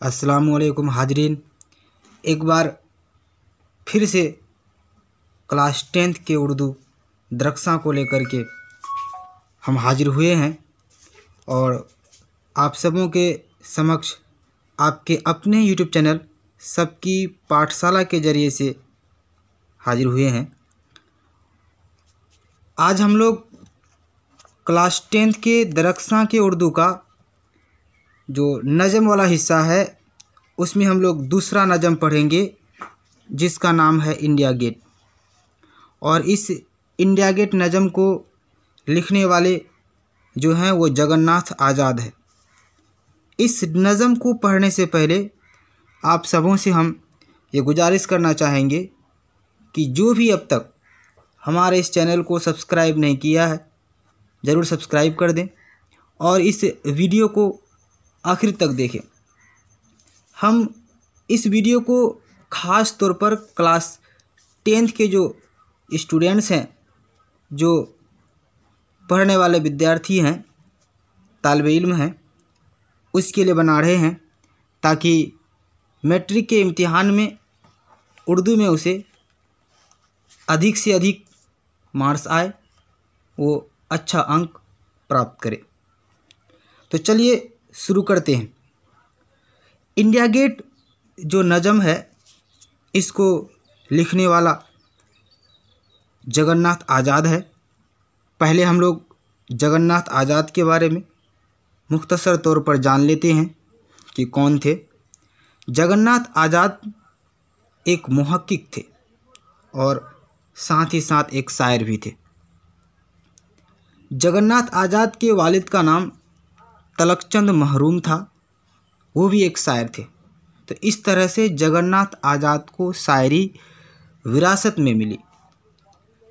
अस्सलामुअलैकुम हाजरीन, एक बार फिर से क्लास 10th के उर्दू दरक्षा को लेकर के हम हाजिर हुए हैं और आप सबों के समक्ष आपके अपने YouTube चैनल सबकी पाठशाला के ज़रिए से हाजिर हुए हैं। आज हम लोग क्लास 10th के दरक्षा के उर्दू का जो नज़म वाला हिस्सा है उसमें हम लोग दूसरा नज़म पढ़ेंगे जिसका नाम है इंडिया गेट। और इस इंडिया गेट नज़म को लिखने वाले जो हैं वो जगन्नाथ आज़ाद है। इस नज़म को पढ़ने से पहले आप सबों से हम ये गुजारिश करना चाहेंगे कि जो भी अब तक हमारे इस चैनल को सब्सक्राइब नहीं किया है ज़रूर सब्सक्राइब कर दें और इस वीडियो को आखिर तक देखें। हम इस वीडियो को ख़ास तौर पर क्लास 10th के जो स्टूडेंट्स हैं, जो पढ़ने वाले विद्यार्थी हैं, तालिब इल्म हैं, उसके लिए बना रहे हैं ताकि मैट्रिक के इम्तिहान में उर्दू में उसे अधिक से अधिक मार्क्स आए, वो अच्छा अंक प्राप्त करे। तो चलिए शुरू करते हैं। इंडिया गेट जो नज़म है इसको लिखने वाला जगन्नाथ आज़ाद है। पहले हम लोग जगन्नाथ आज़ाद के बारे में मुख्तसर तौर पर जान लेते हैं कि कौन थे। जगन्नाथ आज़ाद एक मुहक्किक थे और साथ ही साथ एक शायर भी थे। जगन्नाथ आज़ाद के वालिद का नाम तलकचंद महरूम था, वो भी एक शायर थे। तो इस तरह से जगन्नाथ आज़ाद को शायरी विरासत में मिली।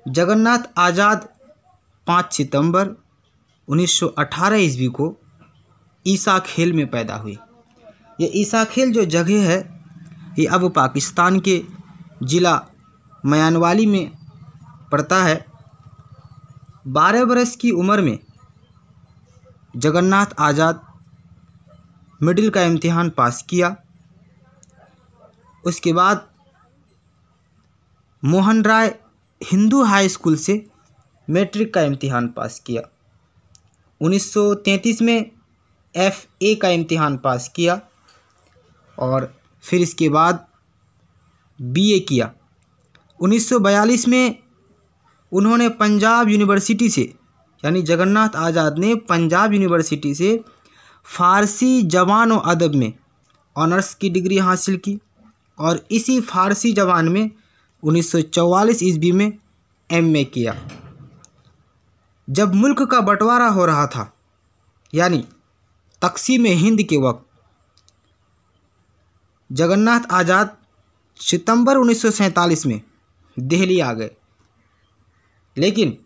जगन्नाथ आज़ाद 5 सितंबर 1918 ईस्वी को ईसा खेल में पैदा हुए। ये ईसा खेल जो जगह है ये अब पाकिस्तान के ज़िला मयानवाली में पड़ता है। 12 बरस की उम्र में जगन्नाथ आज़ाद मिडिल का इम्तिहान पास किया। उसके बाद मोहन राय हिंदू हाई स्कूल से मैट्रिक का इम्तिहान पास किया। 1933 में FA का इम्तिहान पास किया और फिर इसके बाद BA किया। 1942 में उन्होंने पंजाब यूनिवर्सिटी से यानी जगन्नाथ आज़ाद ने पंजाब यूनिवर्सिटी से फ़ारसी ज़बान व अदब में ऑनर्स की डिग्री हासिल की और इसी फ़ारसी ज़बान में 1944 ईस्वी में MA किया। जब मुल्क का बंटवारा हो रहा था यानी तक़सीम हिंद के वक्त जगन्नाथ आज़ाद सितंबर 1947 में दिल्ली आ गए, लेकिन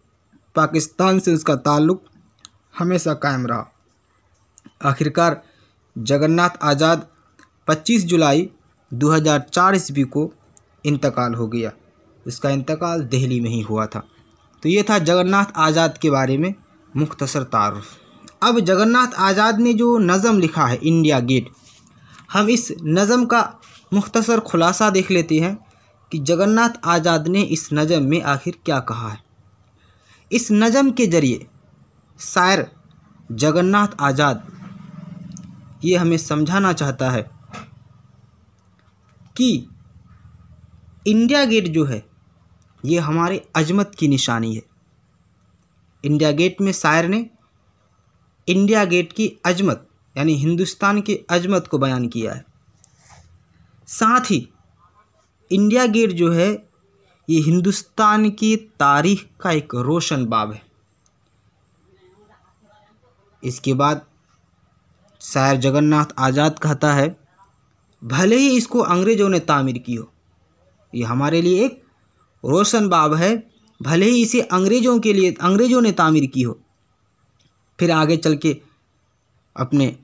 पाकिस्तान से उसका ताल्लुक़ हमेशा कायम रहा। आखिरकार जगन्नाथ आज़ाद 25 जुलाई 2004 ईस्वी को इंतकाल हो गया। उसका इंतकाल दिल्ली में ही हुआ था। तो ये था जगन्नाथ आज़ाद के बारे में मुख्तसर तारुफ। अब जगन्नाथ आज़ाद ने जो नज़म लिखा है इंडिया गेट, हम इस नज़म का मुख्तसर खुलासा देख लेते हैं कि जगन्नाथ आज़ाद ने इस नज़म में आखिर क्या कहा है। इस नज़म के ज़रिए शायर जगन्नाथ आज़ाद ये हमें समझाना चाहता है कि इंडिया गेट जो है ये हमारे अजमत की निशानी है। इंडिया गेट में शायर ने इंडिया गेट की अजमत यानी हिंदुस्तान की अजमत को बयान किया है। साथ ही इंडिया गेट जो है ये हिंदुस्तान की तारीख का एक रोशन बाब है। इसके बाद शायर जगन्नाथ आज़ाद कहता है, भले ही इसको अंग्रेज़ों ने तामीर की हो, ये हमारे लिए एक रोशन बाब है, भले ही इसे अंग्रेज़ों ने तामीर की हो। फिर आगे चल के अपने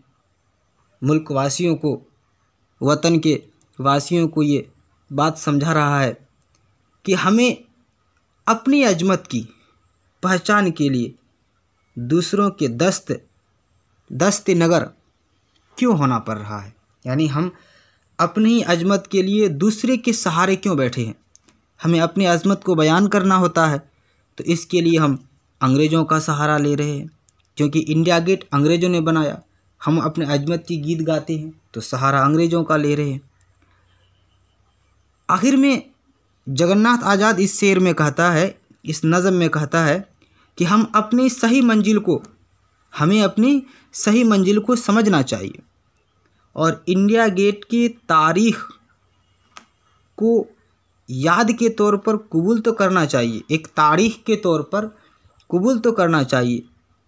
मुल्क वासियों को, वतन के वासियों को ये बात समझा रहा है कि हमें अपनी अजमत की पहचान के लिए दूसरों के दस्त नगर क्यों होना पड़ रहा है। यानी हम अपनी अजमत के लिए दूसरे के सहारे क्यों बैठे हैं। हमें अपनी अजमत को बयान करना होता है तो इसके लिए हम अंग्रेज़ों का सहारा ले रहे हैं, क्योंकि इंडिया गेट अंग्रेज़ों ने बनाया। हम अपने अजमत की गीत गाते हैं तो सहारा अंग्रेज़ों का ले रहे हैं। आखिर में जगन्नाथ आज़ाद इस शेर में कहता है, इस नज़म में कहता है कि हमें अपनी सही मंजिल को समझना चाहिए और इंडिया गेट की तारीख़ को याद के तौर पर कबूल तो करना चाहिए, एक तारीख़ के तौर पर कबूल तो करना चाहिए,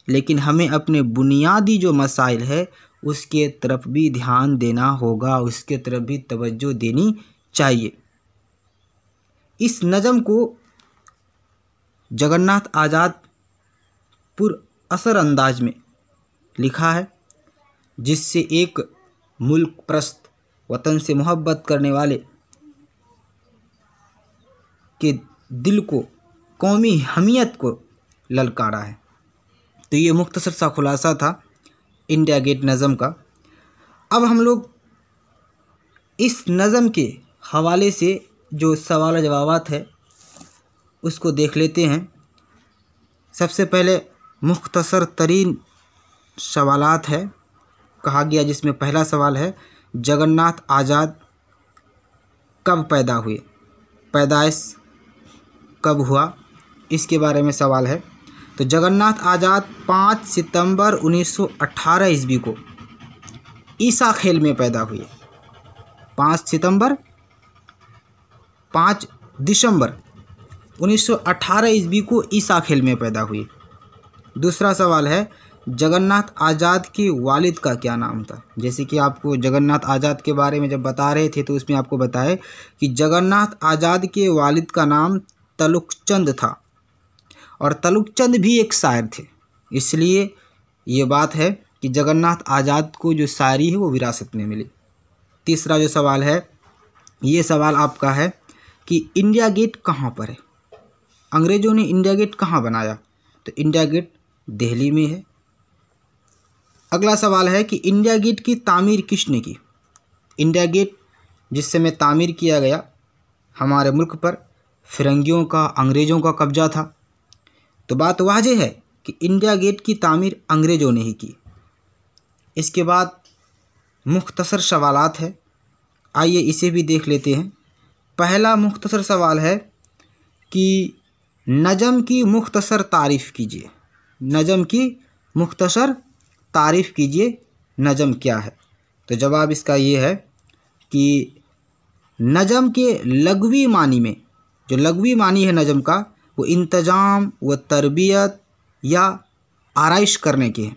लेकिन हमें अपने बुनियादी जो मसाइल है उसके तरफ भी ध्यान देना होगा, उसके तरफ भी तवज्जो देनी चाहिए। इस नज़म को जगन्नाथ आज़ाद पुर असर अंदाज में लिखा है, जिससे एक मुल्क परस्त, वतन से मोहब्बत करने वाले के दिल को, कौमी हमीयत को ललकारा है। तो ये मुख्तसर सा खुलासा था इंडिया गेट नज़म का। अब हम लोग इस नज़म के हवाले से जो सवाल जवाबात है उसको देख लेते हैं। सबसे पहले मुख्तसर तरीन सवालात है कहा गया, जिसमें पहला सवाल है जगन्नाथ आज़ाद कब पैदा हुए, पैदाइश कब हुआ, इसके बारे में सवाल है। तो जगन्नाथ आज़ाद 5 सितंबर 1918 ईस्वी को ईसा खेल में पैदा हुए। 5 दिसंबर 1918 ईस्वी को ईसा खेल में पैदा हुए। दूसरा सवाल है जगन्नाथ आज़ाद के वालिद का क्या नाम था। जैसे कि आपको जगन्नाथ आज़ाद के बारे में जब बता रहे थे तो उसमें आपको बताए कि जगन्नाथ आज़ाद के वालिद का नाम तलुकचंद था और तलुकचंद भी एक शायर थे, इसलिए ये बात है कि जगन्नाथ आज़ाद को जो शायरी है वो विरासत में मिली। तीसरा जो सवाल है, ये सवाल आपका है कि इंडिया गेट कहाँ पर है, अंग्रेज़ों ने इंडिया गेट कहाँ बनाया। तो इंडिया गेट दिल्ली में है। अगला सवाल है कि इंडिया गेट की तामीर किसने की। इंडिया गेट जिस समय तामीर किया गया, हमारे मुल्क पर फिरंगियों का, अंग्रेज़ों का कब्जा था, तो बात वाज़ेह है कि इंडिया गेट की तामीर अंग्रेज़ों ने ही की। इसके बाद मुख्तसर सवालात है, आइए इसे भी देख लेते हैं। पहला मुख्तसर सवाल है कि नज़म की मुख्तसर तारीफ़ कीजिए। नज़म की मुख्तसर तारीफ़ कीजिए, नज़म क्या है। तो जवाब इसका ये है कि नज़म के लग़वी मानी में, जो लग़वी मानी है नज़म का, वो इंतज़ाम व तरबियत या आराइश करने के हैं।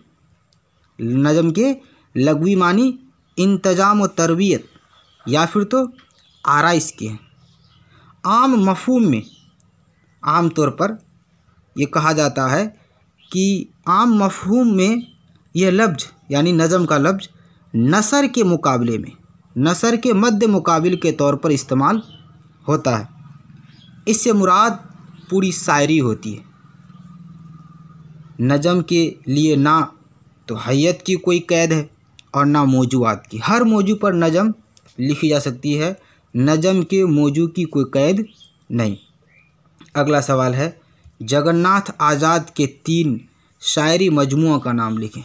नज़म के लग़वी मानी इंतज़ाम व तरबियत या फिर तो आराइश के हैं। आम मफ़हूम में आम तौर पर ये कहा जाता है कि आम मफ़हूम में यह लफ्ज़ यानी नज़म का लफ्ज़ नसर के मुकाबले में, नसर के मध्य मुकाबिल के तौर पर इस्तेमाल होता है। इससे मुराद पूरी शायरी होती है। नज़म के लिए ना तो हैयत की कोई कैद है और ना मौजूआत की, हर मौजू पर नज़म लिखी जा सकती है, नज़म के मौजू की कोई कैद नहीं। अगला सवाल है जगन्नाथ आज़ाद के 3 शायरी मजमुआ का नाम लिखें।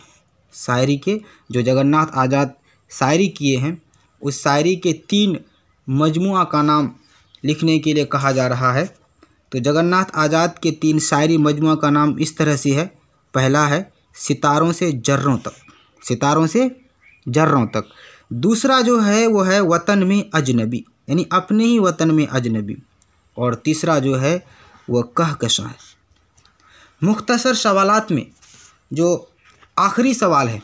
शायरी के जो जगन्नाथ आज़ाद शायरी किए हैं उस शायरी के 3 मजमुआ का नाम लिखने के लिए कहा जा रहा है। तो जगन्नाथ आज़ाद के 3 शायरी मजमुआ का नाम इस तरह से है। पहला है सितारों से जर्रों तक, सितारों से जर्रों तक। दूसरा जो है वो है वतन में अजनबी, यानी अपने ही वतन में अजनबी। और तीसरा जो है वह कहकशां है। मुख्तसर सवालात में जो आखिरी सवाल है,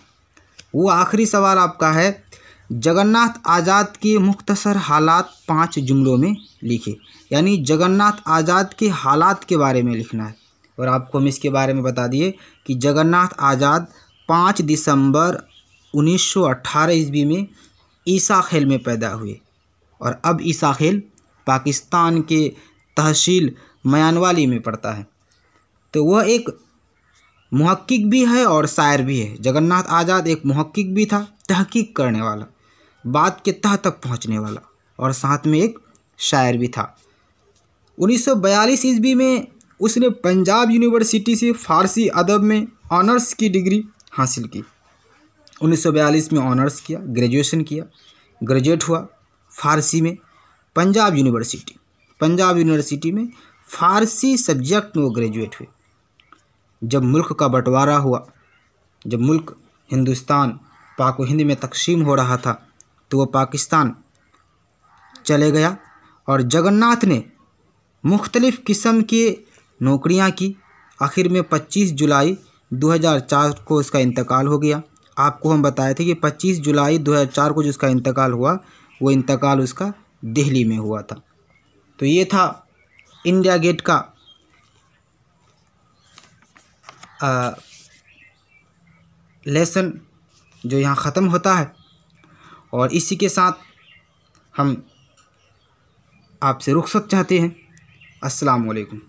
वो आखिरी सवाल आपका है जगन्नाथ आज़ाद के मुख्तसर हालात 5 जुमलों में लिखे, यानी जगन्नाथ आज़ाद के हालात के बारे में लिखना है। और आपको हम इसके बारे में बता दिए कि जगन्नाथ आज़ाद 5 दिसंबर 1918 ईस्वी में ईसा खेल में पैदा हुए और अब ईसा खेल पाकिस्तान के तहसील मयानवाली में पड़ता है। तो वह एक मुहक्किक भी है और शायर भी है। जगन्नाथ आज़ाद एक मुहक्किक भी था, तहकीक करने वाला, बात के तह तक पहुंचने वाला, और साथ में एक शायर भी था। 1942 ईस्वी में उसने पंजाब यूनिवर्सिटी से फ़ारसी अदब में ऑनर्स की डिग्री हासिल की। 1942 में ऑनर्स किया, ग्रेजुएशन किया, ग्रेजुएट हुआ फ़ारसी में पंजाब यूनिवर्सिटी में फ़ारसी सब्जेक्ट में वो ग्रेजुएट हुए। जब मुल्क का बंटवारा हुआ, जब मुल्क हिंदुस्तान पाक व हिंद में तकसीम हो रहा था, तो वो पाकिस्तान चले गया और जगन्नाथ ने मुख्तलिफ़ किस्म के नौकरियां की। आखिर में 25 जुलाई 2004 को उसका इंतकाल हो गया। आपको हम बताए थे कि 25 जुलाई 2004 को जिसका इंतकाल हुआ, वो इंतकाल उसका दिल्ली में हुआ था। तो ये था इंडिया गेट का लेसन जो यहाँ ख़त्म होता है। और इसी के साथ हम आपसे रुखसत चाहते हैं। अस्सलाम वालेकुम।